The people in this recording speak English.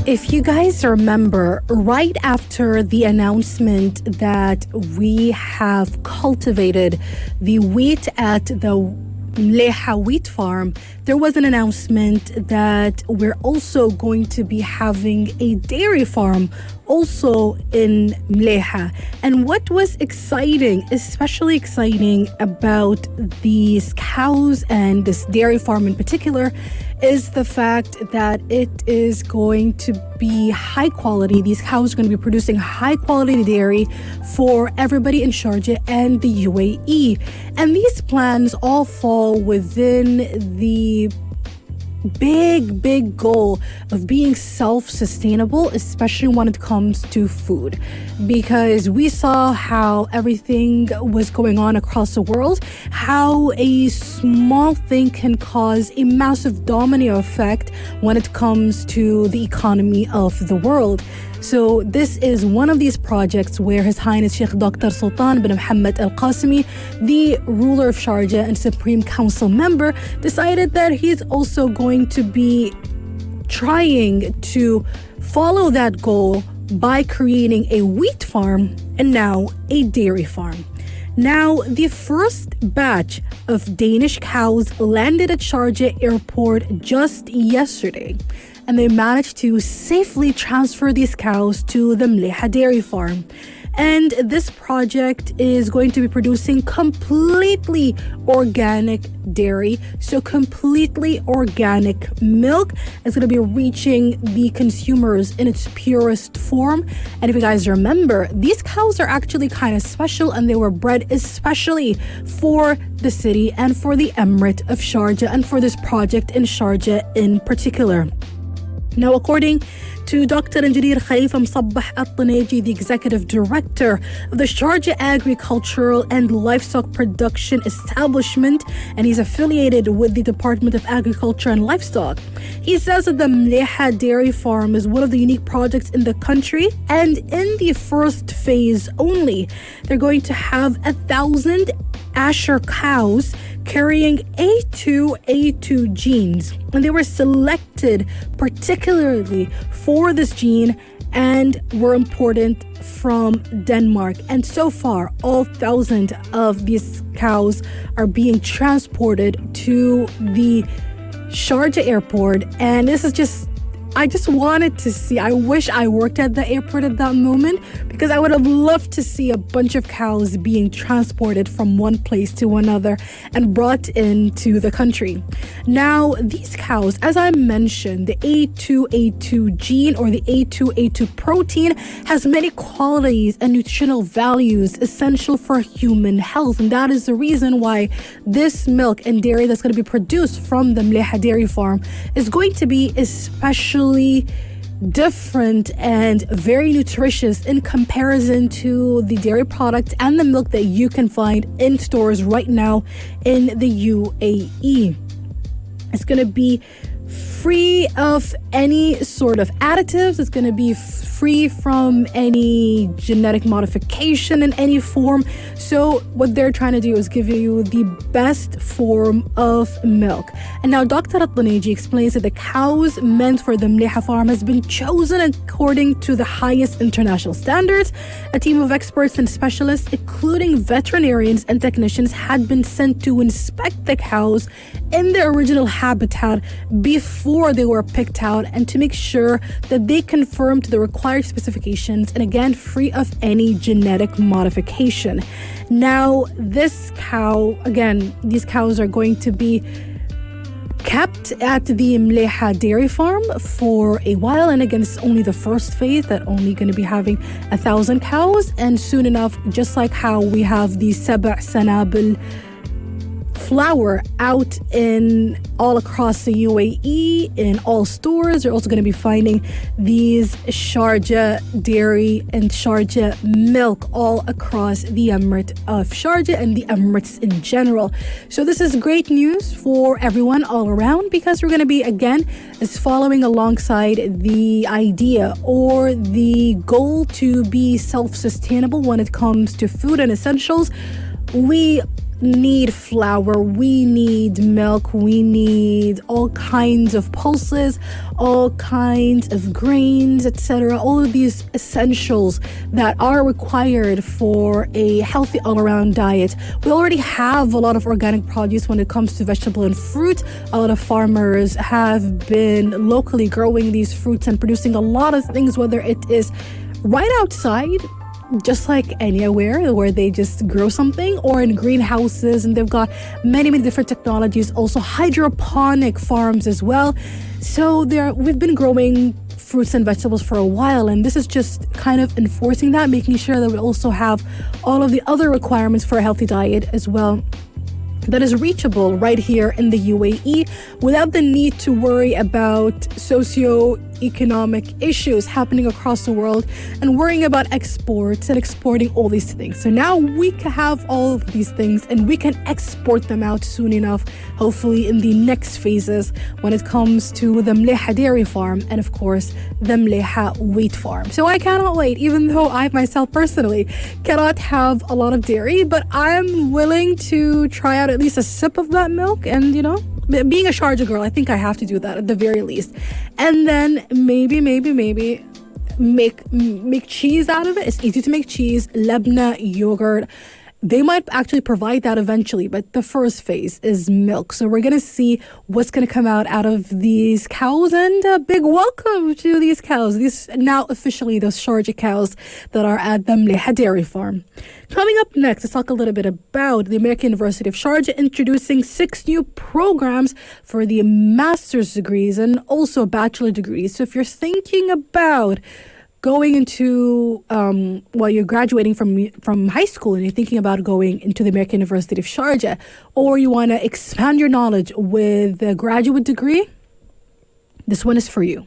If you guys remember, right after the announcement that we have cultivated the wheat at the Mleha wheat farm, there was an announcement that we're also going to be having a dairy farm also in Mleha. And what was exciting, especially exciting about these cows and this dairy farm in particular, is the fact that it is going to be high quality. These cows are going to be producing high quality dairy for everybody in Sharjah and the UAE. And these plans all fall within the big goal of being self-sustainable, especially when it comes to food, because we saw how everything was going on across the world, how a small thing can cause a massive domino effect when it comes to the economy of the world. So this is one of these projects where His Highness Sheikh Dr. Sultan bin Mohammed Al Qasimi, the ruler of Sharjah and Supreme Council member, decided that he's also going to be trying to follow that goal by creating a wheat farm and now a dairy farm. Now, the first batch of Danish cows landed at Sharjah airport just yesterday, and they managed to safely transfer these cows to the Mleha dairy farm. And this project is going to be producing completely organic dairy, so completely organic milk is going to be reaching the consumers in its purest form. And if you guys remember, these cows are actually kind of special, and they were bred especially for the city and for the Emirate of Sharjah and for this project in Sharjah in particular. Now, according to Dr. Engineer Khalifa Msabbah Al-Taneji, the Executive Director of the Sharjah Agricultural and Livestock Production Establishment, and he's affiliated with the Department of Agriculture and Livestock, he says that the Mleha Dairy Farm is one of the unique projects in the country, and in the first phase only, they're going to have 1,000 Asher cows carrying A2 genes, and they were selected particularly for this gene and were imported from Denmark. And so far, all 1,000 of these cows are being transported to the Sharjah airport. And this is I just wanted to see, I wish I worked at the airport at that moment, because I would have loved to see a bunch of cows being transported from one place to another and brought into the country. Now, these cows, as I mentioned, the A2 gene or the A2 protein has many qualities and nutritional values essential for human health. And that is the reason why this milk and dairy that's going to be produced from the Mleha dairy farm is going to be especially different and very nutritious in comparison to the dairy products and the milk that you can find in stores right now in the UAE. It's going to be free of any sort of additives. It's going to be free from any genetic modification in any form. So what they're trying to do is give you the best form of milk. And now Dr. Al-Taneji explains that the cows meant for the Mleha farm has been chosen according to the highest international standards. A team of experts and specialists, including veterinarians and technicians, had been sent to inspect the cows in their original habitat before they were picked out, and to make sure that they conform to the required specifications, and again, free of any genetic modification. Now, these cows are going to be kept at the Mleha dairy farm for a while, and again, it's only the first phase that only going to be having 1,000 cows, and soon enough, just like how we have the Saba' Sanabil flour out in all across the UAE in all stores, you're also going to be finding these Sharjah dairy and Sharjah milk all across the Emirate of Sharjah and the Emirates in general. So this is great news for everyone all around, because we're going to be again is following alongside the idea or the goal to be self-sustainable when it comes to food and essentials. We need flour, we need milk, we need all kinds of pulses, all kinds of grains, etc. All of these essentials that are required for a healthy all-around diet. We already have a lot of organic produce when it comes to vegetable and fruit. A lot of farmers have been locally growing these fruits and producing a lot of things, whether it is right outside, just like anywhere where they just grow something, or in greenhouses, and they've got many different technologies, also hydroponic farms as well. So we've been growing fruits and vegetables for a while, and this is just kind of enforcing that, making sure that we also have all of the other requirements for a healthy diet as well, that is reachable right here in the UAE without the need to worry about socio-economic issues happening across the world and worrying about exports and exporting all these things. So now we can have all of these things and we can export them out soon enough, hopefully in the next phases when it comes to the Mleha dairy farm and of course the Mleha wheat farm. So I cannot wait, even though I myself personally cannot have a lot of dairy, but I'm willing to try out at least a sip of that milk. And being a Sharjah girl, I think I have to do that at the very least. And then maybe make cheese out of it. It's easy to make cheese, labna, yogurt. They might actually provide that eventually, but the first phase is milk. So we're going to see what's going to come out of these cows, and a big welcome to these cows. These now officially those Sharjah cows that are at the Mleha dairy farm. Coming up next, let's talk a little bit about the American University of Sharjah introducing 6 new programs for the master's degrees and also bachelor degrees. So if you're thinking about going into while you're graduating from high school and you're thinking about going into the American University of Sharjah, or you want to expand your knowledge with a graduate degree, this one is for you.